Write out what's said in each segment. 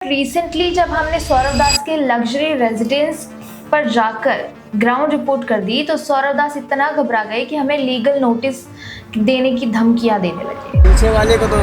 Recently जब हमने सौरव दास के लग्जरी रेजिडेंस पर जाकर ग्राउंड रिपोर्ट कर दी तो सौरव दास इतना घबरा गए कि हमें लीगल नोटिस देने की धमकियां देने लगे। पीछे वाले को तो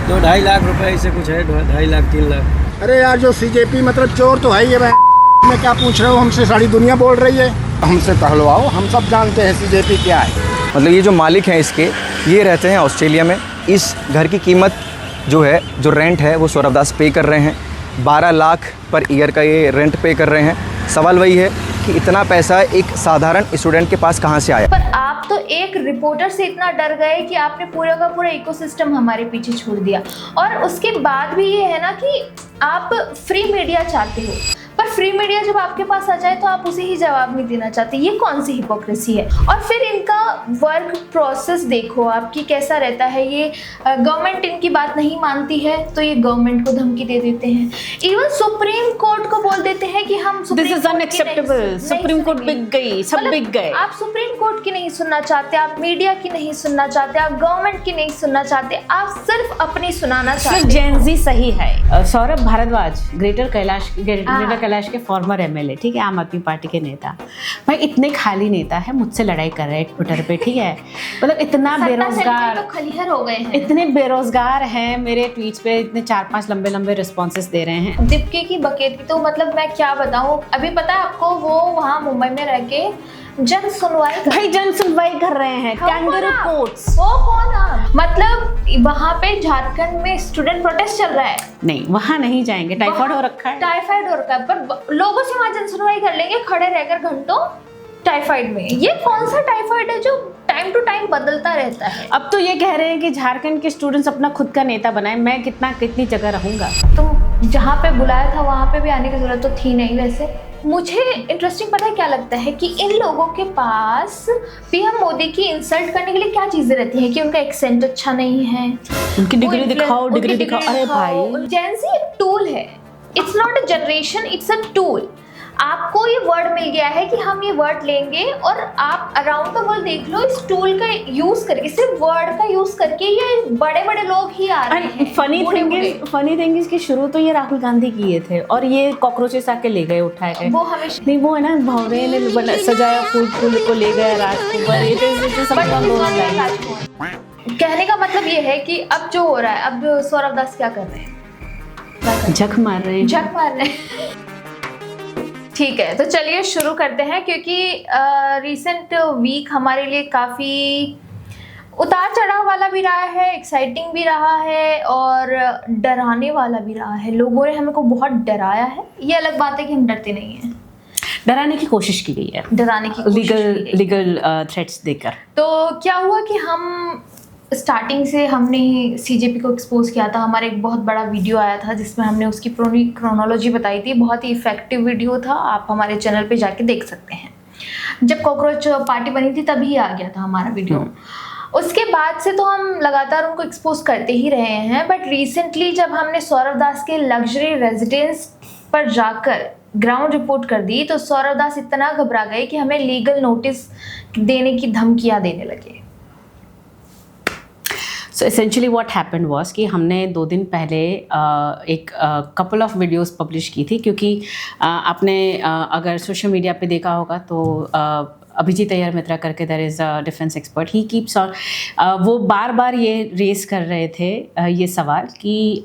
2-2.5 लाख रुपए ऐसे कुछ है, 2.5 लाख 3 लाख। अरे यार जो सीजेपी मतलब चोर तो है ही है। मैं क्या पूछ रहे हो, हमसे सारी दुनिया बोल रही है। हमसे कहलवाओ, हम सब जानते हैं सीजेपी क्या है। मतलब ये जो मालिक हैं इसके, ये रहते हैं ऑस्ट्रेलिया में। इस घर की कीमत जो है, जो रेंट है वो सौरव दास पे कर रहे हैं। 12 लाख पर ईयर का ये रेंट पे कर रहे हैं। सवाल वही है कि इतना पैसा एक साधारण स्टूडेंट के पास कहाँ से आया। पर आप तो एक रिपोर्टर से इतना डर गए कि आपने पूरा का पूरा इकोसिस्टम हमारे पीछे छोड़ दिया। और उसके बाद भी ये है ना कि आप फ्री मीडिया चाहते हो, पर फ्री मीडिया जब आपके पास आ जाए तो आप उसे ही जवाब नहीं देना चाहते। ये कौन सी हिपोक्रेसी है। और फिर इनका वर्क प्रोसेस देखो आपकी कैसा रहता है। ये गवर्नमेंट इनकी बात नहीं मानती है तो ये गवर्नमेंट को धमकी दे देते हैं। इवन सुप्रीम कोर्ट को बोल देते हैं कि हम this is unacceptable. Supreme court बिक गई, सब बिक गए। आप सुप्रीम कोर्ट की नहीं सुनना चाहते, आप मीडिया की नहीं सुनना चाहते, आप गवर्नमेंट की नहीं सुनना चाहते, आप सिर्फ अपनी सुनाना चाहते सिर्फ जेनजी सही है। सौरभ भारद्वाज ग्रेटर कैलाश के फॉर्मर एमएलए, ठीक है, आम आदमी पार्टी के नेता। भाई इतने खाली नेता है, मुझसे लड़ाई कर रहे हैं ट्विटर पे, ठीक है। मतलब इतना बेरोजगार, तो खलीहर हो गए हैं। इतने बेरोजगार हैं, मेरे ट्वीट्स पे इतने 4-5 लंबे रिस्पॉन्सेस दे रहे हैं। दीपके की बकेती तो मतलब मैं क्या बताऊं। अभी पता है आपको, वो वहाँ मुंबई में रह के जन सुनवाई कर रहे हैं। Kangaroo courts. वो कौन है? मतलब वहाँ पे झारखंड में स्टूडेंट प्रोटेस्ट चल रहा है। नहीं, वहाँ नहीं जाएंगे, टाइफाइड हो रखा है। टाइफाइड हो रखा है, पर लोगों से वहाँ जन सुनवाई कर लेंगे खड़े रहकर घंटों टाइफाइड में। ये कौन सा टाइफाइड है जो टाइम टू टाइम बदलता रहता है। अब तो ये कह रहे हैं कि झारखंड के स्टूडेंट्स अपना खुद का नेता बनाए। मैं कितनी जगह रहूंगा। तुम जहाँ पे बुलाया था वहाँ पे भी आने की जरूरत तो थी नहीं। वैसे मुझे इंटरेस्टिंग पता है क्या लगता है कि इन लोगों के पास पीएम मोदी की इंसल्ट करने के लिए क्या चीजें रहती हैं कि उनका एक्सेंट अच्छा नहीं है, उनकी डिग्री दिखाओ। अरे भाई, जेनजी एक टूल है। It's not a generation, it's a tool. आपको ये वर्ड मिल गया है कि हम ये वर्ड लेंगे और आप अराउंड द वर्ल्ड देख लो, इस टूल का यूज करके, सिर्फ वर्ड का यूज करके ये बड़े बड़े लोग ही आ रहे हैं। फनी थिंग इज कि शुरू तो ये राहुल गांधी किए थे और ये कॉकरोचेस आके ले गए, उठाए गए। वो हमेशा नहीं, वो है ना भौरे ने सजाया फूल को ले गया राजकुमार। कहने का मतलब ये है कि अब जो हो रहा है, अब सौरव दास क्या कर रहे हैं? झक मार रहे हैं। ठीक है, तो चलिए शुरू करते हैं क्योंकि रिसेंट वीक हमारे लिए काफ़ी उतार चढ़ाव वाला भी रहा है, एक्साइटिंग भी रहा है और डराने वाला भी रहा है। लोगों ने हमें को बहुत डराया है। ये अलग बात है कि हम डरते नहीं हैं। डराने की कोशिश की गई है, डराने की कोशिश लीगल थ्रेट्स देकर। तो क्या हुआ कि हम स्टार्टिंग से हमने सीजेपी को एक्सपोज किया था। हमारा एक बहुत बड़ा वीडियो आया था जिसमें हमने उसकी पूरी क्रोनोलॉजी बताई थी। बहुत ही इफेक्टिव वीडियो था, आप हमारे चैनल पे जाके देख सकते हैं। जब कॉकरोच पार्टी बनी थी तभी आ गया था हमारा वीडियो। उसके बाद से तो हम लगातार उनको एक्सपोज करते ही रहे हैं। बट रिसेंटली जब हमने सौरव दास के लग्जरी रेजिडेंस पर जाकर ग्राउंड रिपोर्ट कर दी तो सौरव दास इतना घबरा गए कि हमें लीगल नोटिस देने की धमकियां देने लगे। So essentially what happened was कि हमने 2 दिन पहले एक कपल ऑफ वीडियोस पब्लिश की थी, क्योंकि आपने अगर सोशल मीडिया पे देखा होगा तो अभिजीत अय्यर मित्रा करके there is a defence expert, he keeps on, वो बार ये रेस कर रहे थे ये सवाल कि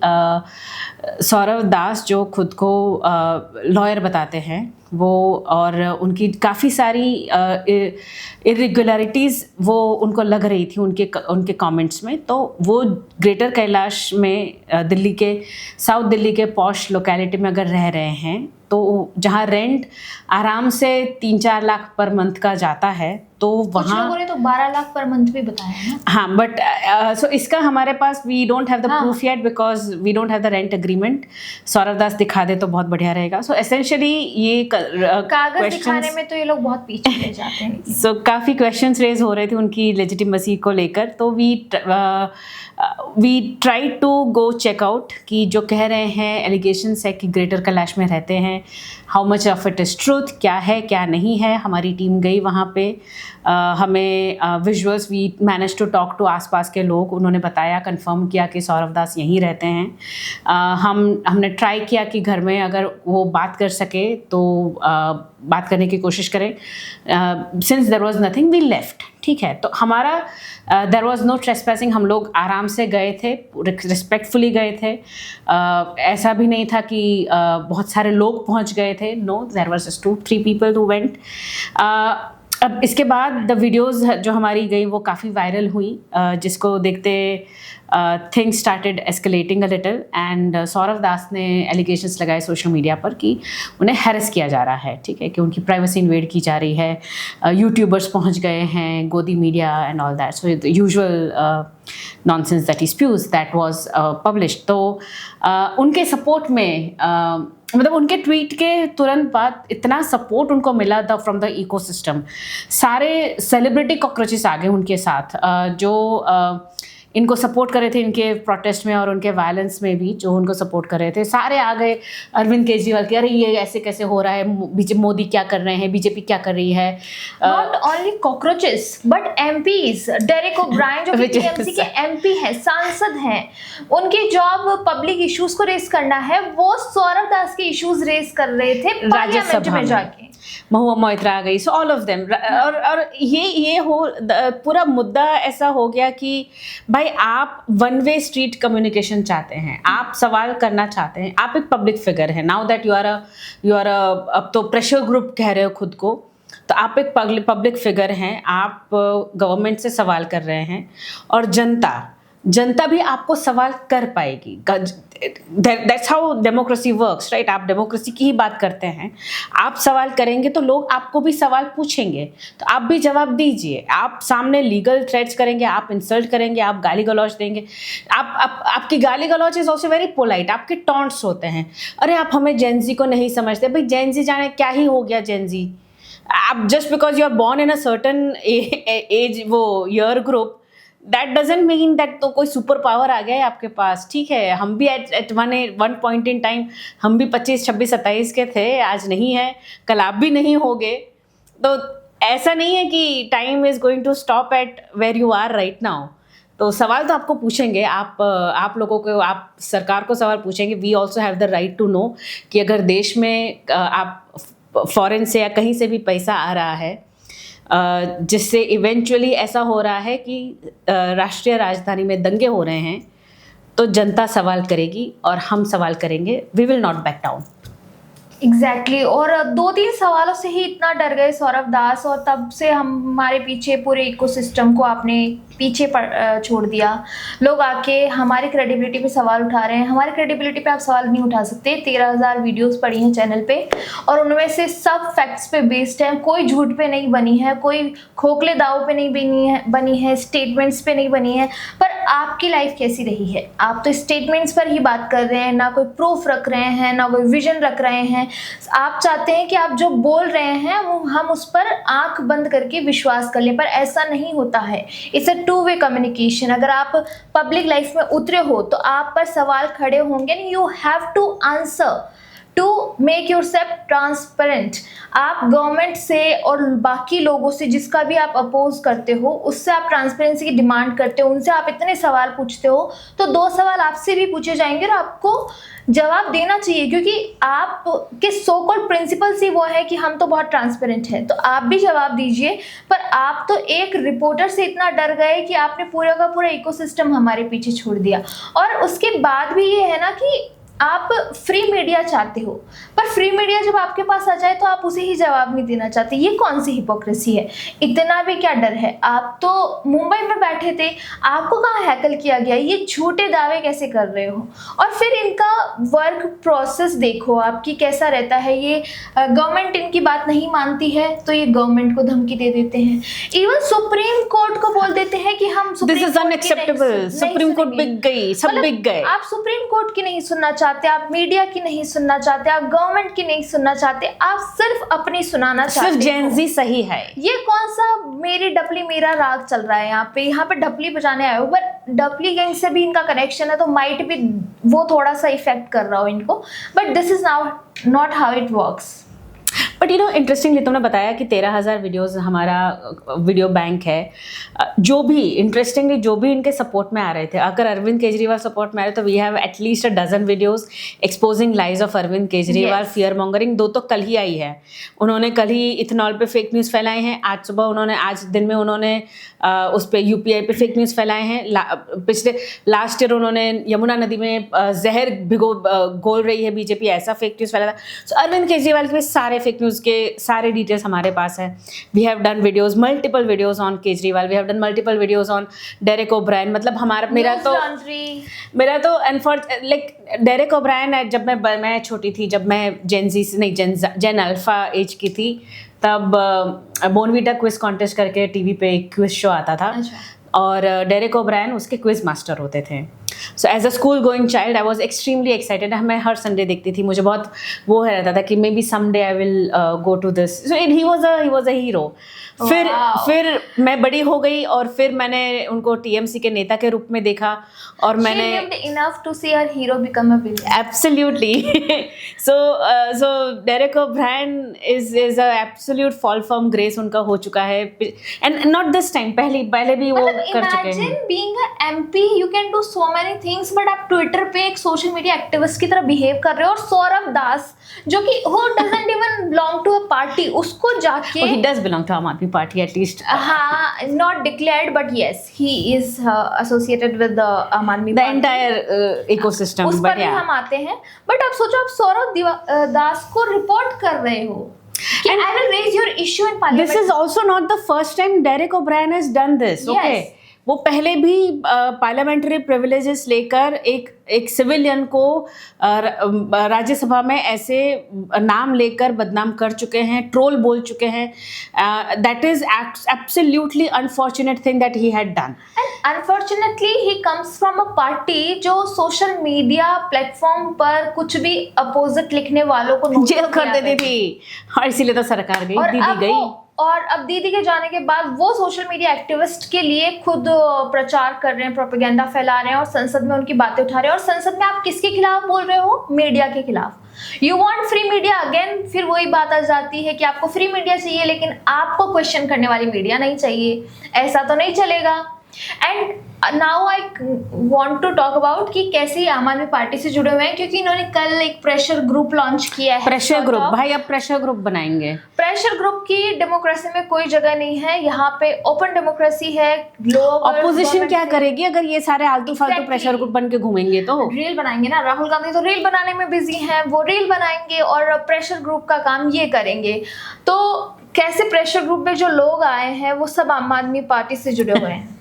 सौरव दास जो खुद को लॉयर बताते हैं वो, और उनकी काफ़ी सारी इरेगुलरिटीज़ वो उनको लग रही थी उनके कमेंट्स में। तो वो ग्रेटर कैलाश में दिल्ली के साउथ दिल्ली के पॉश लोकेलिटी में अगर रह रहे हैं तो जहाँ रेंट आराम से 3-4 लाख पर मंथ का जाता है, तो वहाँ लोगों ने तो 12 लाख पर मंथ भी बताया है। हाँ, बट सो इसका हमारे पास we don't have the proof yet because we don't have the rent agreement. Saurav Das दिखा दे तो बहुत बढ़िया रहेगा। सो एसेंशियली ये कागज दिखाने में तो ये लोग बहुत पीछे रह जाते हैं। सो काफ़ी क्वेश्चंस रेज हो रहे थे उनकी लेजिटिमेसी को लेकर। तो we try to go check out कि जो कह रहे हैं एलिगेशंस है कि ग्रेटर कैलाश में रहते हैं, how much of it is truth, क्या है क्या नहीं है। हमारी टीम गई वहाँ पे हमें visuals, we manage to talk to आसपास के लोग, उन्होंने बताया, कंफर्म किया कि सौरभ दास यहीं रहते हैं। हमने ट्राई किया कि घर में अगर वो बात कर सके तो बात करने की कोशिश करें। Since there was nothing we left, ठीक है। तो हमारा देयर वाज नो ट्रेसपैसिंग, हम लोग आराम से गए थे, रिस्पेक्टफुली गए थे। ऐसा भी नहीं था कि बहुत सारे लोग पहुंच गए थे, no, there was just 2-3 people who went. अब इसके बाद द वीडियोज़ जो हमारी गई वो काफ़ी वायरल हुई, जिसको देखते things started escalating a little and Saurabh Das ने एलिगेशंस लगाए सोशल मीडिया पर कि उन्हें हैरेस किया जा रहा है, ठीक है, कि उनकी प्राइवेसी इन्वेड की जा रही है। यूट्यूबर्स पहुंच गए हैं, गोदी media and all that, so the usual nonsense that he spews that was published. तो उनके सपोर्ट में मतलब उनके ट्वीट के तुरंत बाद इतना सपोर्ट उनको मिला था फ्रॉम द इकोसिस्टम। सारे सेलिब्रिटी कॉकरोचेस आ गए उनके साथ, जो इनको सपोर्ट कर रहे थे इनके प्रोटेस्ट में और उनके वायलेंस में भी, जो उनको सपोर्ट कर रहे थे सारे आ गए अरविंद केजरीवाल के, अरे ये ऐसे कैसे हो रहा है, मोदी क्या कर रहे हैं, बीजेपी क्या कर रही है। Not only cockroaches but MPs, Derek O'Brien जो टीएमसी के एमपी हैं, सांसद हैं, उनकी जॉब पब्लिक इश्यूज को रेस करना है, वो सौरभ दास के इश्यूज रेस कर रहे थे पार्लियामेंट में जाके। महुआ मोइत्रा आ गई, सो ऑल ऑफ देम। और ये पूरा मुद्दा ऐसा हो गया कि भाई आप वन वे स्ट्रीट कम्युनिकेशन चाहते हैं, आप सवाल करना चाहते हैं, आप एक पब्लिक फिगर है, नाउ दैट यू आर अब तो प्रेशर ग्रुप कह रहे हो खुद को, तो आप एक पब्लिक फिगर हैं, आप गवर्नमेंट से सवाल कर रहे हैं और जनता भी आपको सवाल कर पाएगी। That's how democracy works, right. आप डेमोक्रेसी की ही बात करते हैं, आप सवाल करेंगे तो लोग आपको भी सवाल पूछेंगे, तो आप भी जवाब दीजिए। आप सामने लीगल थ्रेट्स करेंगे, आप इंसल्ट करेंगे, आप गाली गलौज देंगे, आपकी गाली गलौज इज ऑल्सो वेरी पोलाइट, आपके टॉन्ट्स होते हैं, अरे आप हमें जेनजी को नहीं समझते। भाई जेनजी जाने क्या ही हो गया जेनजी, आप just because you are born in a certain age, वो year group, that doesn't mean that तो कोई सुपर पावर आ गया है आपके पास, ठीक है। हम भी at one point in time हम भी 25, 26, 27 के थे, आज नहीं है, कल आप भी नहीं होगे। तो ऐसा नहीं है कि time is going to stop at where you are right now. तो सवाल तो आपको पूछेंगे, आप लोगों को, आप सरकार को सवाल पूछेंगे। We also have the right to know कि अगर देश में आप फॉरेन से या कहीं से भी पैसा आ रहा है जिससे इवेंचुअली ऐसा हो रहा है कि राष्ट्रीय राजधानी में दंगे हो रहे हैं, तो जनता सवाल करेगी और हम सवाल करेंगे। We will not back down. Exactly और 2-3 सवालों से ही इतना डर गए सौरभ दास, और तब से हमारे पीछे पूरे इकोसिस्टम को आपने पीछे छोड़ दिया। लोग आके हमारी क्रेडिबिलिटी पे सवाल उठा रहे हैं। हमारी क्रेडिबिलिटी पे आप सवाल नहीं उठा सकते। 13,000 वीडियोस पड़ी हैं चैनल पे और उनमें से सब फैक्ट्स पे बेस्ड हैं, कोई झूठ पे नहीं बनी है, कोई खोखले दावों पे नहीं बनी है, स्टेटमेंट्स पे नहीं बनी है। पर आपकी लाइफ कैसी रही है? आप तो स्टेटमेंट्स पर ही बात कर रहे हैं, ना कोई प्रूफ रख रहे हैं, ना कोई विजन रख रहे हैं। आप चाहते हैं कि आप जो बोल रहे हैं वो हम उस पर आंख बंद करके विश्वास कर लें, पर ऐसा नहीं होता है। It's a two way communication. अगर आप पब्लिक लाइफ में उतरे हो तो आप पर सवाल खड़े होंगे, you have to answer to make yourself transparent. आप गवर्नमेंट से और बाकी लोगों से, जिसका भी आप अपोज करते हो, उससे आप ट्रांसपेरेंसी की डिमांड करते हो, उनसे आप इतने सवाल पूछते हो, तो 2 सवाल आपसे भी पूछे जाएंगे और आपको जवाब देना चाहिए, क्योंकि आप के सो कॉल्ड प्रिंसिपल्स ही वो है कि हम तो बहुत ट्रांसपेरेंट हैं। तो आप भी जवाब दीजिए। पर आप तो एक रिपोर्टर से इतना डर गए कि आपने पूरा का पूरा इकोसिस्टम हमारे पीछे छोड़ दिया। और उसके बाद भी ये है ना कि आप फ्री मीडिया चाहते हो, पर फ्री मीडिया जब आपके पास आ जाए तो आप उसे ही जवाब नहीं देना चाहते। ये कौन सी हिपोक्रेसी है? इतना भी क्या डर है? आप तो मुंबई में बैठे थे, आपको कहाँ हैकल किया गया? ये झूठे दावे कैसे कर रहे हो? और फिर इनका वर्क प्रोसेस देखो आपकी कैसा रहता है। ये गवर्नमेंट इनकी बात नहीं मानती है तो ये गवर्नमेंट को धमकी दे देते हैं। इवन सुप्रीम कोर्ट को बोल देते हैं कि हम this is unacceptable, supreme court बिक गई, सब बिक गए। आप सुप्रीम कोर्ट की नहीं सुनना चाहते, आप मीडिया की नहीं सुनना चाहते, आप गवर्नमेंट की नहीं सुनना चाहते, आप सिर्फ अपनी सुनाना चाहते हो। सिर्फ जेनजी सही है। ये कौन सा मेरी डपली मेरा राग चल रहा है यहाँ पे डपली बजाने आए हो, पर डपली गैंग से भी इनका कनेक्शन है तो माइट भी वो थोड़ा सा इफेक्ट कर रहा हो इनको, but this is now not how it works. But you know interestingly तुमने बताया कि 13,000 वीडियोस हमारा वीडियो बैंक है। जो भी इंटरेस्टिंगली जो भी इनके सपोर्ट में आ रहे थे, अगर अरविंद केजरीवाल सपोर्ट में आ रहे तो we have at least 12 videos exposing lies of Arvind Kejriwal, fear mongering. 2 तो कल ही आई है, उन्होंने कल ही इथेनॉल पे फेक न्यूज़ फैलाए हैं। आज सुबह उन्होंने, आज दिन में उन्होंने उस पर UPI पे फेक न्यूज़ फैलाए हैं। पिछले लास्ट ईयर उन्होंने यमुना नदी में जहर घोल रही है बीजेपी, ऐसा फेक न्यूज़ फैला था। सो अरविंद केजरीवाल के सारे फेक न्यूज़ के सारे डिटेल्स हमारे पास है। We have done videos, multiple videos on Kejriwal, we have done multiple videos on Derek O'Brien. मतलब हमारा मेरा तो लाइक डेरेक ओब्रायन, जब मैं छोटी थी, जब मैं जेन अल्फा एज की थी, तब बोनवीटा क्विज कॉन्टेस्ट करके टीवी पे एक क्विज शो आता था। और डेरेक ओब्रायन उसके क्विज मास्टर होते थे। So as a school going child I was extremely excited. मैं हर संडे देखती थी, मुझे बहुत वो रहता था कि maybe someday I will go to this. So he was a hero. फिर मैं बड़ी हो गई और फिर मैंने उनको TMC के नेता के रूप में देखा और मैंने enough to see her hero become a villain. Absolutely. So Derek O'Brien is a absolute fall from grace उनका हो चुका है, and not this time, पहले भी वो कर चुके हैं। Imagine being a MP, you can do so many things, but आप ट्विटर पे एक सोशल मीडिया एक्टिविस्ट की तरह बिहेव कर रहे हो। और सौरभ दास जो कि who doesn't even belong to a party, उसको जाके he does belong to आम आदमी पार्टी at least. हाँ, not declared, but yes, he is associated with the आम आदमी the entire ecosystem. उस पर भी हम आते हैं। बट आप सोचो, आप सौरभ दास को रिपोर्ट कर रहे हो कि I will raise your issue in parliament. This is also not the first time Derek O'Brien has done this. Yes. Okay. वो पहले भी पार्लियामेंट्री प्रिविलेजेस लेकर एक सिविलियन को राज्यसभा में ऐसे नाम लेकर बदनाम कर चुके हैं, ट्रोल बोल चुके हैं। That is absolutely unfortunate thing that he had done. And unfortunately he comes from a party जो सोशल मीडिया प्लेटफॉर्म पर कुछ भी अपोजिट लिखने वालों को जेल कर देती थी, और इसीलिए तो सरकार गई, दीदी गई। और अब दीदी के जाने के बाद वो सोशल मीडिया एक्टिविस्ट के लिए खुद प्रचार कर रहे हैं, प्रोपेगेंडा फैला रहे हैं और संसद में उनकी बातें उठा रहे हैं। और संसद में आप किसके खिलाफ बोल रहे हो? मीडिया के खिलाफ। You want free media again. फिर वही बात आ जाती है कि आपको फ्री मीडिया चाहिए, लेकिन आपको क्वेश्चन करने वाली मीडिया नहीं चाहिए। ऐसा तो नहीं चलेगा। And now I want to talk about कि कैसे आम आदमी पार्टी से जुड़े हुए हैं, क्योंकि इन्होंने कल एक प्रेशर ग्रुप लॉन्च किया है। प्रेशर ग्रुप, भाई अब प्रेशर ग्रुप बनाएंगे। प्रेशर ग्रुप की डेमोक्रेसी में कोई जगह नहीं है। यहाँ पे ओपन डेमोक्रेसी है। लोग ऑपोजिशन क्या करेगी अगर ये सारे आलतू फालतू प्रेशर ग्रुप बन के घूमेंगे? तो रील बनाएंगे ना। राहुल गांधी तो रील बनाने में बिजी हैं, वो रील बनाएंगे और प्रेशर ग्रुप का काम ये करेंगे। तो कैसे प्रेशर ग्रुप में जो लोग आए हैं वो सब आम आदमी पार्टी से जुड़े हुए हैं।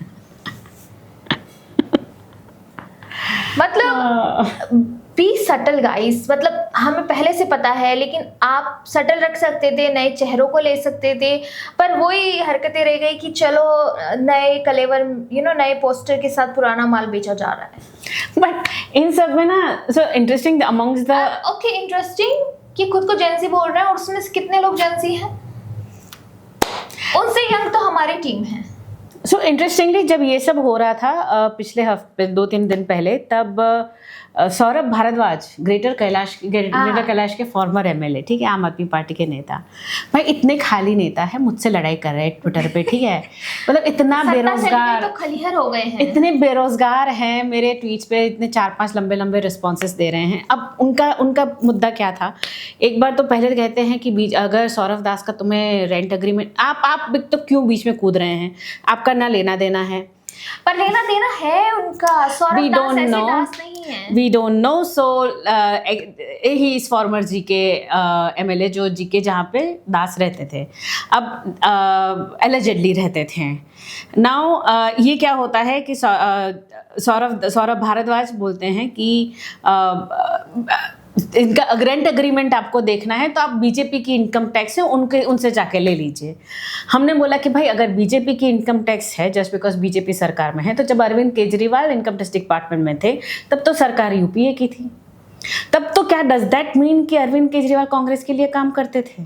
मतलब बी सटल गाइस। मतलब हमें पहले से पता है, लेकिन आप सटल रख सकते थे, नए चेहरों को ले सकते थे, पर वही हरकतें रह गई कि चलो नए कलेवर, नए पोस्टर के साथ पुराना माल बेचा जा रहा है। बट इन सब में ना, so interesting amongst the okay interesting कि खुद को जेंसी बोल रहे हैं और उसमें से कितने लोग जेंसी हैं? उनसे यंग तो हमारी टीम है। सो इंटरेस्टिंगली जब ये सब हो रहा था पिछले हफ्ते 2-3 दिन पहले, तब सौरभ भारद्वाज ग्रेटर कैलाश के फॉर्मर MLA, ठीक है, आम आदमी पार्टी के नेता, भाई इतने खाली नेता है, मुझसे लड़ाई कर रहे हैं ट्विटर पे, ठीक है। मतलब इतना बेरोजगार, तो खलिहर हो गए हैं, इतने बेरोजगार हैं, मेरे ट्वीट्स पे इतने 4-5 लंबे रिस्पॉन्सेस दे रहे हैं। अब उनका मुद्दा क्या था? एक बार तो पहले कहते हैं कि अगर सौरभ दास का तुम्हें रेंट एग्रीमेंट, आप तो क्यों बीच में कूद रहे हैं? आपका ना लेना देना है, पर लेना देना है उनका। सौरभ दास ऐसे दास नहीं है। We don't know. So he is former GK MLA जो GK जहाँ पे दास रहते थे, अब allegedly रहते थे। Now ये क्या होता है कि सौरभ भारद्वाज बोलते हैं कि इनका रेंट एग्रीमेंट आपको देखना है तो आप बीजेपी की इनकम टैक्स है उनसे जाके ले लीजिए। हमने बोला कि भाई अगर बीजेपी की इनकम टैक्स है जस्ट बिकॉज बीजेपी सरकार में है, तो जब Arvind Kejriwal income tax department में थे तब तो सरकार UPA की थी। तब तो क्या डज दैट मीन कि अरविंद केजरीवाल कांग्रेस के लिए काम करते थे?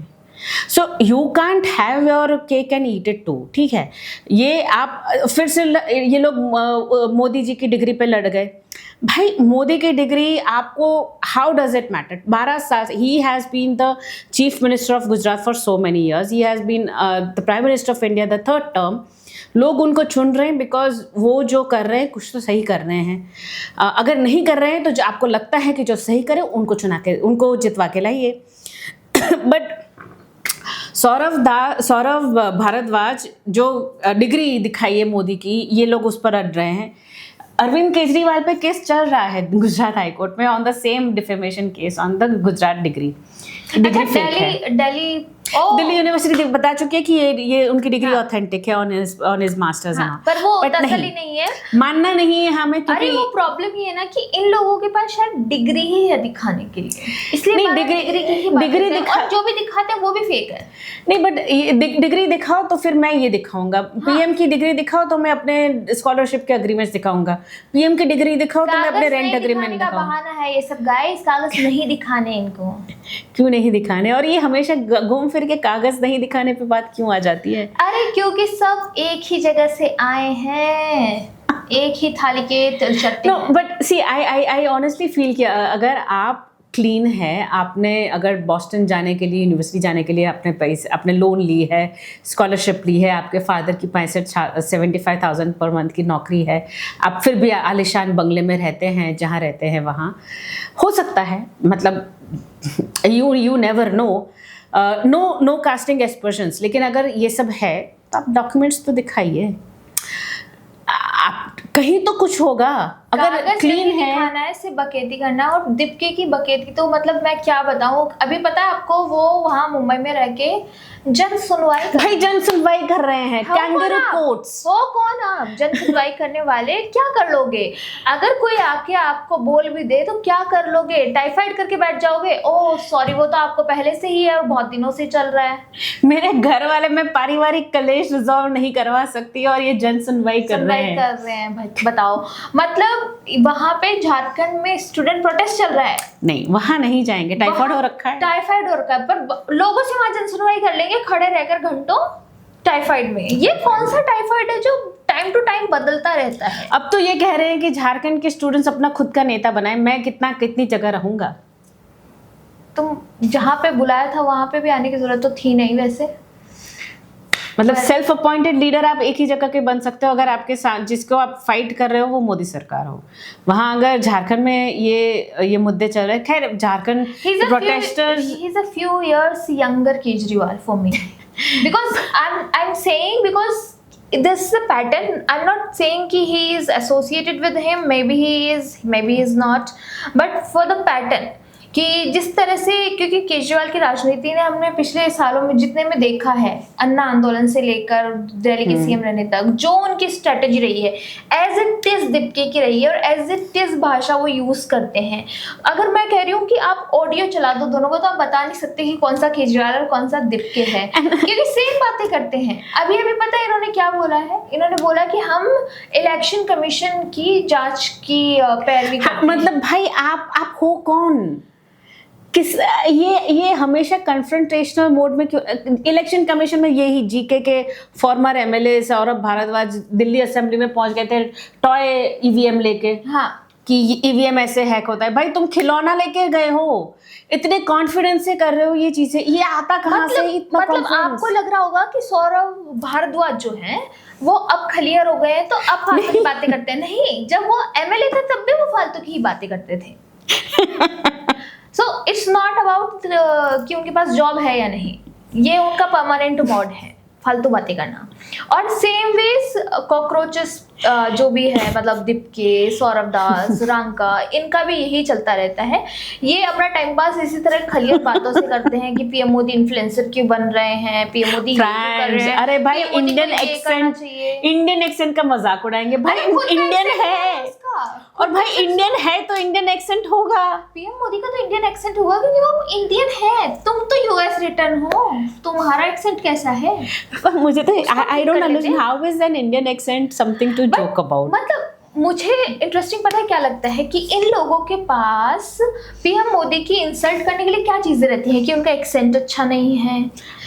So you can't have your cake and eat it too, ठीक है। ये आप फिर से ये लोग मोदी जी की डिग्री पे लड़ गए। भाई मोदी की डिग्री आपको how does it matter? 12 साल, he has been the chief minister of Gujarat for so many years. He has been the prime minister of India the third term. लोग उनको चुन रहे हैं बिकॉज वो जो कर रहे हैं कुछ तो सही कर रहे हैं. अगर नहीं कर रहे हैं तो जो आपको लगता है कि जो सही करे उनको जितवा के लाइए. बट सौरभ भारद्वाज जो डिग्री दिखाई है मोदी की, ये लोग उस पर अड़ रहे हैं. अरविंद केजरीवाल पे केस चल रहा है गुजरात हाई कोर्ट में on the same defamation case on the Gujarat degree Delhi university बता चुकी है कि ये उनकी डिग्री ऑथेंटिक है ऑन हिज मास्टर्स. पर वो तसल्ली नहीं है, मानना नहीं है हमें, क्योंकि वो प्रॉब्लम ये है ना कि इन लोगों के पास शायद डिग्री ही है दिखाने के लिए, इसलिए नहीं, डिग्री और जो भी दिखाते हैं वो भी फेक है. नहीं, बट डिग्री दिखाओ तो फिर मैं ये दिखाऊंगा. पीएम की डिग्री दिखाओ तो मैं अपने स्कॉलरशिप के अग्रीमेंट्स दिखाऊंगा. पीएम की डिग्री दिखाओ तो मैं अपने रेंट अग्रीमेंट दिखाऊंगा. बहाना है ये सब गाइस, कागज नहीं दिखाने इनको. क्यों नहीं दिखाने? और ये हमेशा घूम फिर के कागज नहीं दिखाने पे बात क्यों आ जाती है? अरे क्योंकि सब एक ही जगह से आए हैं, एक ही थाली के तिलचट्टे. No, but see I honestly feel कि अगर आप क्लीन है, आपने अगर बॉस्टन जाने के लिए, यूनिवर्सिटी जाने के लिए अपने लोन ली है, स्कॉलरशिप ली है, आपके फादर की 75,000 पर मंथ की नौकरी है, आप फिर भी आलिशान बंगले में रहते हैं, जहाँ रहते हैं वहाँ हो सकता है, मतलब you never know. No casting aspersions. लेकिन अगर ये सब है तो आप डॉक्यूमेंट्स तो दिखाइए. आप कहीं तो कुछ होगा. अगर क्लीन है, दिखाना है, सिर्फ बकेती करना. और दीपके की बकेती तो मतलब मैं क्या बताऊं. अभी पता है आपको, वो वहां मुंबई में रह के जन सुनवाई कर रहे हैं. Kangaroo courts. वो कौन आप जन सुनवाई करने वाले? क्या कर लोगे? अगर कोई आके आपको बोल भी दे तो क्या कर लोगे? टाइफाइड करके बैठ जाओगे? ओह सॉरी, वो तो आपको पहले से ही है और बहुत दिनों से चल रहा है. मेरे घर वाले मैं पारिवारिक कलेश रिजॉल्व नहीं करवा सकती और ये जन सुनवाई कर रहे हैं भाई. बताओ, मतलब वहां पे झारखंड में स्टूडेंट प्रोटेस्ट चल रहा है. नहीं, वहां नहीं जाएंगे. टाइफाइड हो रखा है. पर लोगों से वहां जन सुनवाई कर लेंगे खड़े रहकर घंटों टाइफाइड में. ये कौन सा टाइफाइड है जो टाइम टू टाइम बदलता रहता है? अब तो ये कह रहे हैं कि झारखंड के स्टूडेंट्स अपना खुद का नेता बनाए. मैं कितनी जगह रहूंगा? तुम जहाँ पे बुलाया था वहां पे भी आने की जरूरत तो थी नहीं वैसे. मतलब सेल्फ अपॉइंटेड लीडर आप एक ही जगह के बन सकते हो अगर आपके साथ जिसको आप फाइट कर रहे हो वो मोदी सरकार हो. वहाँ अगर झारखंड में ये मुद्दे चल रहे हैं, खैर Jharkhand protesters, he is a few years younger Kejriwal for me because I'm saying because this is a pattern. I'm not saying कि he is associated with him, maybe he is, maybe he is not, but for the pattern कि जिस तरह से, क्योंकि केजरीवाल की राजनीति ने हमने पिछले सालों में जितने में देखा है, अन्ना आंदोलन से लेकर दिल्ली के सीएम रहने तक, जो उनकी स्ट्रेटेजी रही है एज इट इज दीपके की रही है और एज इट इज भाषा वो यूज करते हैं. अगर मैं कह रही हूँ कि आप ऑडियो चला दो दोनों को तो आप बता नहीं सकते कि कौन सा केजरीवाल और कौन सा दीपके है, क्योंकि सेम बातें करते हैं. अभी पता है इन्होंने क्या बोला है? इन्होंने बोला कि हम इलेक्शन कमीशन की जांच की पैरवी करते हैं. मतलब भाई आप हो कौन? ये हमेशा कन्फ्रंटेशनल मोड में क्यों? इलेक्शन कमीशन में यही जीके के former MLA Saurabh Bharadwaj Delhi assembly में पहुंच गए थे टॉय ईवीएम लेके. हाँ, कि ईवीएम ऐसे हैक होता है. भाई तुम खिलौना लेके गए हो, इतने कॉन्फिडेंस से कर रहे हो ये चीजें, ये आता कहाँ से इतना? मतलब आपको लग रहा होगा कि सौरभ भारद्वाज जो हैं वो अब क्लियर हो गए हैं तो अब फालतू की बातें करते हैं. नहीं, जब वो एमएलए थे तब भी वो फालतू की ही बातें करते थे. सो इट्स नॉट अबाउट कि उनके पास जॉब है या नहीं, ये उनका परमानेंट मोड है फालतू बातें करना. और सेम वेज कॉकरोचेस जो भी है, मतलब दीपके, सौरभ दास, रांका, इनका भी यही चलता रहता है. ये अपना टाइम पास इसी तरह खलियत बातों से करते हैं कि पीएम मोदी इन्फ्लुएंसर क्यों बन रहे हैं, पीएम मोदी कर रहे हैं. अरे भाई इंडियन एक्सेंट का मजाक उड़ाएंगे. भाई इंडियन है और भाई इंडियन है तो इंडियन एक्सेंट होगा. पीएम मोदी का तो इंडियन एक्सेंट होगा क्योंकि वो इंडियन है. तुम तो यूएस रिटर्न हो, तुम्हारा एक्सेंट कैसा है? मुझे तो I don't understand how is an Indian accent something to joke about. मतलब मुझे इंटरेस्टिंग पता है क्या लगता है कि इन लोगों के पास पीएम मोदी की इंसल्ट करने के लिए क्या चीजें रहती हैं कि उनका एक्सेंट अच्छा नहीं है,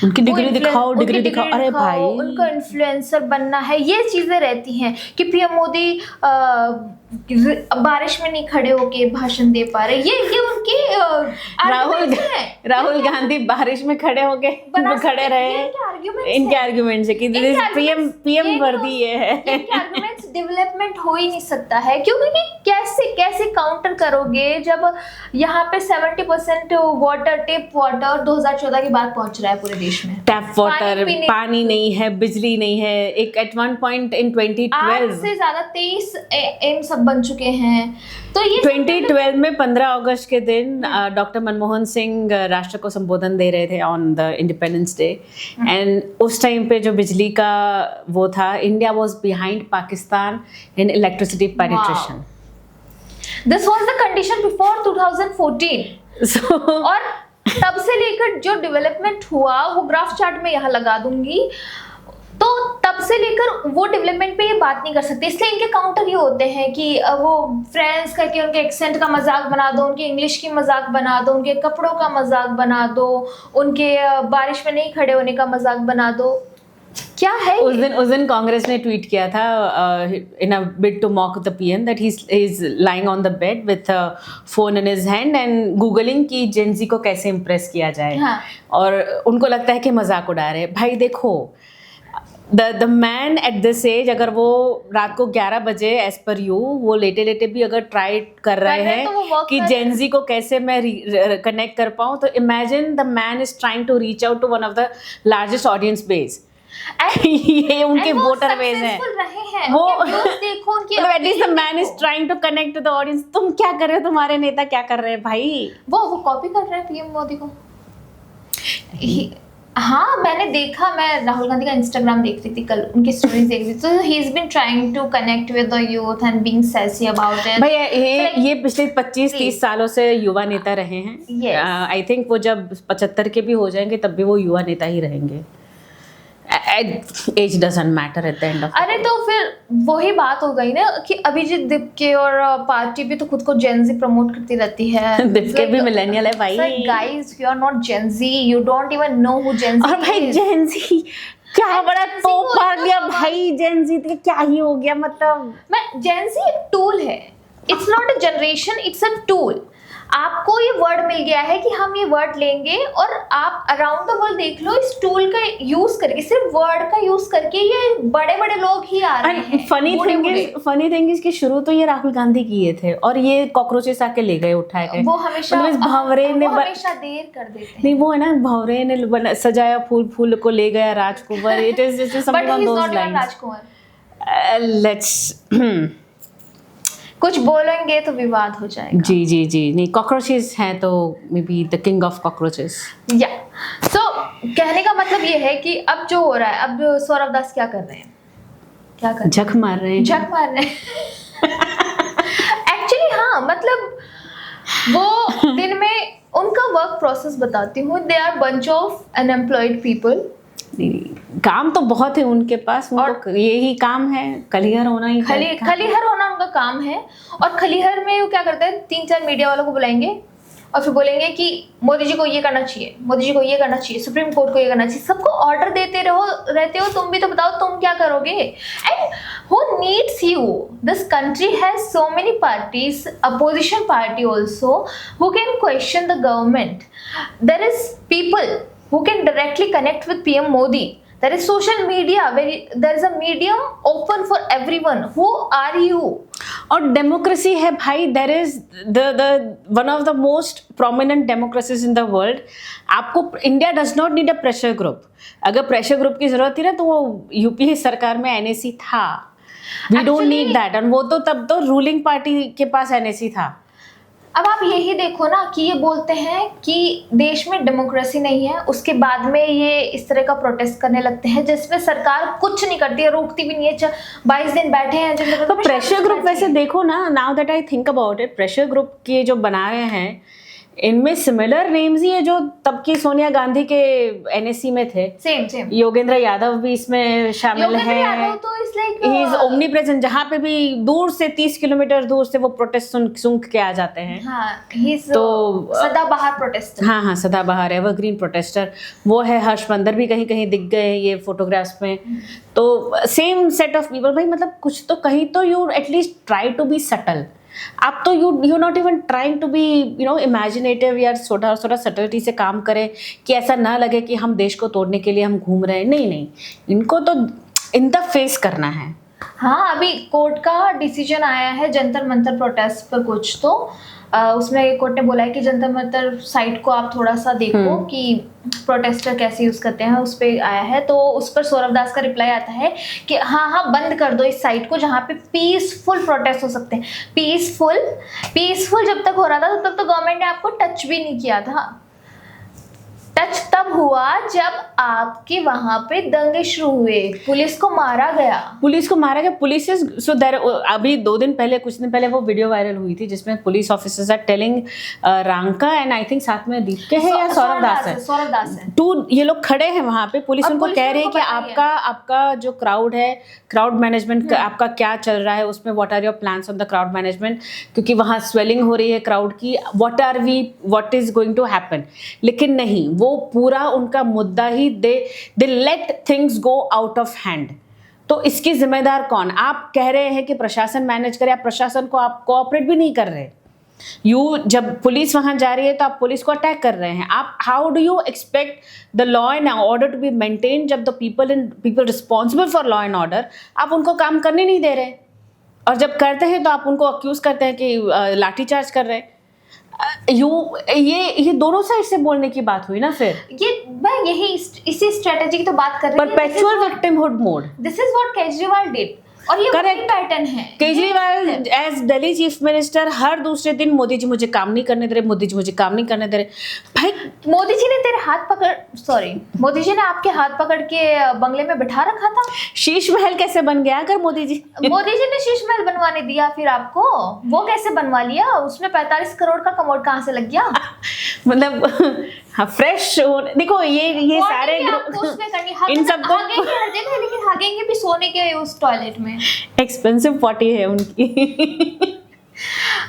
उनकी डिग्री वो दिखाओ, उनकी डिग्री दिखाओ। अरे भाई, उनका इन्फ्लुएंसर बनना है, ये चीजें रहती हैं कि पीएम मोदी बारिश में नहीं खड़े होके भाषण दे पा रहे, ये उनके राहुल गांधी बारिश में खड़े होके खड़े रहे, इनके आर्ग्यूमेंट से कि पीएम वर्दी ये है। इनके आर्ग्यूमेंट्स डेवलपमेंट हो ही नहीं सकता है, क्योंकि कैसे काउंटर करोगे जब यहाँ पे 70% वाटर, टेप वाटर 2014 की बात पहुंच रहा है पूरे देश में। टैप वाटर, पानी नहीं है, बिजली नहीं है। एक एट वन पॉइंट इन 2012 से ज्यादा 23 एम सब बन चुके हैं। तो ये 2012 में 15 अगस्त के दिन डॉक्टर मनमोहन सिंह राष्ट्र को संबोधन दे रहे थे on the independence day, and उस टाइम पे जो बिजली का वो था, India was behind Pakistan in electricity penetration. This was the condition before 2014। और तब से लेकर जो डेवलपमेंट हुआ वो ग्राफ चार्ट में यहाँ लगा दूंगी, तो तब से लेकर वो डेवलपमेंट पे ये बात नहीं कर सकते। इसलिए इनके काउंटर ये होते हैं कि वो फ्रेंड्स करके उनके एक्सेंट का मजाक बना दो, उनके इंग्लिश की मजाक बना दो, उनके कपड़ों का मजाक बना दो, उनके बारिश में नहीं खड़े होने का मजाक बना दो। क्या है उस दिन कांग्रेस ने ट्वीट किया था in a bid to mock the PM that he is lying on the bed with phone in his hand and googling कि जेनजी को कैसे इम्प्रेस किया जाए। हाँ। और उनको लगता है कि मजाक उड़ा रहे। भाई देखो, the man at this age, अगर वो रात को 11 बजे एज पर यू वो लेटे लेटे भी अगर ट्राई कर रहे हैं तो कि जेनजी को कैसे मैं कनेक्ट कर पाऊँ, तो imagine the man is trying to reach out to one of the largest audience base. ये उनके वोटर बेस हैं। वो देखो उनकी at least the man is trying to connect to the audience. तुम क्या कर रहे हो, तुम्हारे नेता क्या कर रहे हैं भाई? वो कॉपी कर रहे हैं पीएम मोदी को। हाँ, मैंने देखा, मैं राहुल गांधी का इंस्टाग्राम देख रही थी कल, उनकी स्टोरीज देख रही थी, तो he is been trying to connect with the youth and being sassy about it. भाई ये पिछले 25-30 सालों से युवा नेता रहे हैं। आई थिंक वो जब 75 के भी हो जाएंगे तब भी वो युवा नेता ही रहेंगे। Age doesn't matter at the end of. अरे तो फिर वही बात हो गई ना कि अभिजीत दीपके और पार्टी भी तो खुद को जेनजी प्रमोट करती रहती है। दीपके भी मिलेनियल है भाई। Guys, you are not Gen Z, you don't even know who Gen Z और भाई जेनजी क्या बड़ा तोप मार दिया भाई। जेनजी क्या ही हो गया, मतलब मैं जेनजी एक टूल है, it's not a generation, it's a tool. आपको ये वर्ड मिल गया है कि हम ये वर्ड लेंगे और आप अराउंड द वर्ल्ड देख लो, इस टूल का यूज करके, सिर्फ वर्ड का यूज करके ये बड़े बड़े लोग ही आ रहे हैं। फनी थिंग इज कि शुरू तो ये राहुल गांधी किए थे और ये कॉकरोचेस आके ले गए, उठाए गए। वो हमेशा भंवरे ने हमेशा देर कर देते हैं। नहीं, वो है ना, भंवरे ने सजाया फूल को ले गया राजकुमार। It is something on those lines. Rajkumar, let's कुछ बोलेंगे तो विवाद हो जाएगा। जी नहीं, कॉकरोचेस हैं तो may be the king of cockroaches. या सो कहने का मतलब ये है कि अब जो हो रहा है, अब सौरभ दास क्या कर रहे हैं, क्या कर झक मार रहे हैं। एक्चुअली हाँ, मतलब वो दिन में उनका वर्क प्रोसेस बताती हूँ। They are bunch of unemployed people. काम तो बहुत है उनके पास, और यही काम है, खलीहर होना ही खलीहर होना उनका काम है। और खलीहर में वो क्या करते हैं, 3-4 मीडिया वालों को बुलाएंगे और फिर बोलेंगे कि मोदी जी को ये करना चाहिए, मोदी जी को ये करना चाहिए, सुप्रीम कोर्ट को ये करना चाहिए। सबको ऑर्डर देते रहते हो, तुम भी तो बताओ तुम क्या करोगे। And who needs you? This country has so many parties, opposition party also, who can question the government. There is people who can directly connect with PM Modi. There is social media, where there is a medium open for everyone. Who are you? और democracy है भाई, there is the one of the most prominent democracies in the world. आपको India does not need a pressure group. अगर pressure group की जरूरत थी ना तो वो यूपीए सरकार में एनएसी था। We don't need that. और वो तो तब तो रूलिंग पार्टी के पास एनएसी था। अब आप यही देखो ना कि ये बोलते हैं कि देश में डेमोक्रेसी नहीं है, उसके बाद में ये इस तरह का प्रोटेस्ट करने लगते हैं जिसमें सरकार कुछ नहीं करती है, रोकती भी नहीं है। 22 दिन बैठे हैं। तो प्रेशर ग्रुप वैसे देखो ना, now that I think about it, pressure group के जो बना रहे हैं इनमें सिमिलर नेम्स ही है जो तब की सोनिया गांधी के एनएससी में थे। सेम योगेंद्र यादव भी इसमें शामिल योगेंद्र है। यादव तो is like he is omni present, जहाँ पे भी दूर से 30 किलोमीटर दूर से वो प्रोटेस्ट सुन के आ जाते हैं। हाँ, ही इज तो सदाबहार प्रोटेस्टर। हाँ, सदाबहार एवरग्रीन प्रोटेस्टर वो है। हर्षवर्धन भी कहीं कहीं दिख गए ये फोटोग्राफ्स में। तो सेम सेट ऑफ पीपल भाई, मतलब कुछ तो कहीं तो you at least try to be subtle. आप तो you not even trying to be imaginative या थोड़ा सटलिटी से काम करें कि ऐसा ना लगे कि हम देश को तोड़ने के लिए हम घूम रहे हैं। नहीं, इनको तो इन द फेस करना है। हाँ, अभी कोर्ट का डिसीजन आया है जंतर मंतर प्रोटेस्ट पर कुछ, तो उसमें कोर्ट ने बोला है कि जंतर मंतर साइट को आप थोड़ा सा देखो कि प्रोटेस्टर कैसे यूज करते हैं, उस पर आया है। तो उस पर सौरभ दास का रिप्लाई आता है कि हाँ बंद कर दो इस साइट को जहाँ पे पीसफुल प्रोटेस्ट हो सकते हैं। पीसफुल जब तक हो रहा था तब तक तो गवर्नमेंट ने आपको टच भी नहीं किया था। टच तब हुआ जब आपके वहां पे दंगे शुरू हुए, पुलिस को मारा गया। पुलिस सो देयर अभी कुछ दिन पहले वो वीडियो वायरल हुई थी जिसमें पुलिस ऑफिसर्स आर टेलिंग रांका एंड आई थिंक साथ में दीप के है या सौरभ दास है टू, ये लोग खड़े हैं वहां पे, पुलिस उनको कह रही है कि आपका जो क्राउड है, क्राउड मैनेजमेंट आपका क्या चल रहा है, उसमें what are your plans on the crowd management, क्योंकि वहां स्वेलिंग हो रही है क्राउड की, what is going to happen. लेकिन नहीं, वो पूरा उनका मुद्दा ही they let things go out of hand. तो इसकी जिम्मेदार कौन? आप कह रहे हैं कि प्रशासन मैनेज करे, आप प्रशासन को आप कोऑपरेट भी नहीं कर रहे। जब पुलिस वहां जा रही है तो आप पुलिस को अटैक कर रहे हैं। आप how do you expect the law and order to be maintain जब the people responsible for law and order आप उनको काम करने नहीं दे रहे, और जब करते हैं तो आप उनको अक्यूज करते हैं कि लाठीचार्ज कर रहे हैं। ये दोनों साइड से बोलने की बात हुई ना। फिर मैं इसी स्ट्रेटेजी की तो बात कर रही हूँ। Perpetual victimhood mode, this is what Kejriwal did, और ये वही पैटर्न है। Kejriwal as Delhi chief minister हर दूसरे दिन मोदी जी मुझे काम नहीं करने दे रहे, मोदी जी मुझे काम नहीं करने दे रहे। भाई मोदी जी ने आपके हाथ पकड़ के बंगले में बिठा रखा था। शीश महल कैसे बन गया अगर मोदी जी ने शीश महल बनवाने दिया फिर आपको? वो कैसे बनवा लिया? उसमें 45 करोड़ का कमोड कहाँ से लग गया? मतलब हाँ, फ्रेश देखो ये सारे इन सबको लेकिन हागेंगे भी सोने के उस टॉयलेट में। एक्सपेंसिव पॉटी है उनकी।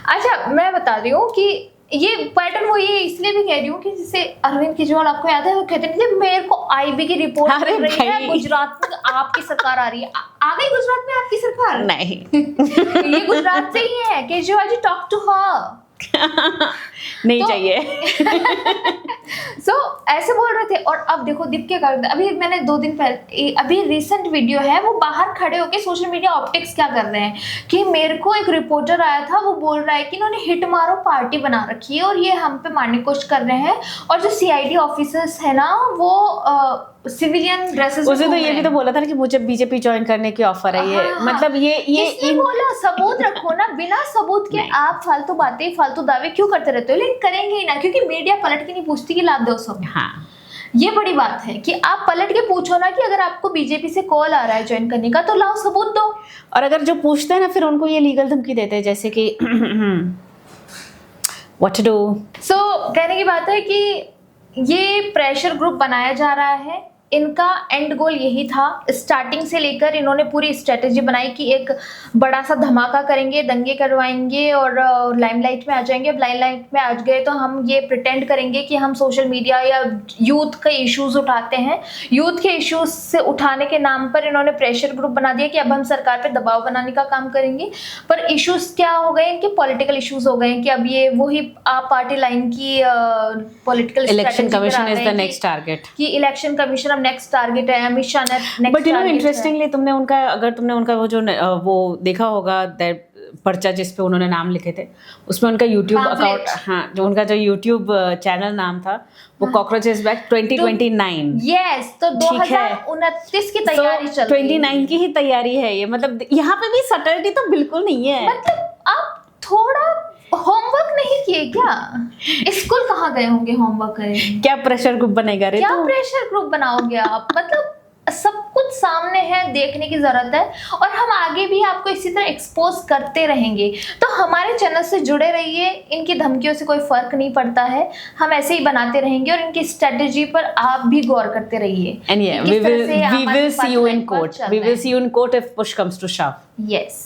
अच्छा, मैं बता रही हूँ कि ये पैटर्न वो ये इसलिए भी कह रही हूँ कि जैसे अरविंद केजरीवाल, आपको याद है, वो कहते थे मेरे को आईबी की रिपोर्ट मिल रही है, गुजरात में आपकी सरकार आ रही है। आ गई गुजरात में आपकी सरकार? नहीं ये गुजरात से ही है। Kejriwal ji, talk to her. नहीं चाहिए। सो ऐसे बोल रहे थे। और अब देखो दीप के कर, अभी मैंने 2 दिन पहले, अभी रिसेंट वीडियो है, वो बाहर खड़े होके सोशल मीडिया ऑप्टिक्स क्या कर रहे हैं कि मेरे को एक रिपोर्टर आया था, वो बोल रहा है कि इन्होंने हिट मारो पार्टी बना रखी है और ये हम पे मारने की कोशिश कर रहे हैं, और जो सीआईडी ऑफिसर्स है ना वो सिविलियन ड्रेसेस। उसे तो ये भी तो बोला था ना कि मुझे बीजेपी ज्वाइन करने की ऑफर है। ये मतलब ये बोला, सबूत रखो ना। बिना सबूत के आप फालतू बातें, फालतू दावे क्यों करते रहते हो? लेकिन करेंगे ही ना, क्योंकि मीडिया पलट के नहीं पूछती कि लाभ दो सब। हाँ, ये बड़ी बात है कि आप पलट के पूछो ना कि अगर आपको बीजेपी से कॉल आ रहा है ज्वाइन करने का तो लाओ सबूत दो। और अगर जो पूछते हैं ना फिर उनको ये लीगल धमकी देते हैं, जैसे कि व्हाट टू डू। सो कहने की बात है कि ये प्रेशर ग्रुप बनाया जा रहा है। इनका एंड गोल यही था। स्टार्टिंग से लेकर इन्होंने पूरी स्ट्रेटेजी बनाई कि एक बड़ा सा धमाका करेंगे, दंगे करवाएंगे और लाइमलाइट में आ जाएंगे। अब लाइमलाइट में आ गए तो हम ये प्रिटेंड करेंगे कि हम सोशल मीडिया या यूथ के इश्यूज उठाते हैं। यूथ के इश्यूज से उठाने के नाम पर इन्होंने प्रेशर ग्रुप बना दिया कि अब हम सरकार पर दबाव बनाने का काम करेंगे। पर इश्यूज क्या हो गए इनके? पॉलिटिकल इश्यूज हो गए कि अब ये वही आप पार्टी लाइन की political election commission is the next target, कि इलेक्शन कमीशन नेक्स्ट टारगेट है, Amit Shah next. But interestingly तुमने उनका वो देखा होगा पर्चा जिस पे उन्होंने नाम लिखे थे, उसमें उनका यूट्यूब अकाउंट, हाँ, जो उनका जो यूट्यूब चैनल नाम था वो कॉकरोचेस बैक 2029। यस, तो 2029 की तैयारी चल रही है। 29 की ही तैयारी है ये। मतलब यहाँ पे भी सटलिटी तो बिल्कुल नहीं है। मतलब आप थोड़ा होमवर्क नहीं किए क्या? स्कूल कहाँ गए होंगे होमवर्क करेंगे? क्या प्रेशर ग्रुप बनेगा रे? क्या प्रेशर ग्रुप बनाओगे आप? मतलब सब कुछ सामने है, देखने की ज़रूरत है और हम आगे भी आपको इसी तरह एक्सपोज करते रहेंगे। तो हमारे चैनल से जुड़े रहिए, इनकी धमकियों से कोई फ़र्क नहीं पड़ता है, हम ऐसे ही बनाते रहेंगे और इनकी स्ट्रेटजी पर आप भी गौर करते रहिए। And yeah, कि किस we तरह से will हमारे see you in pipeline पर court. चलना We will है। see you in court if push comes to shove. Yes.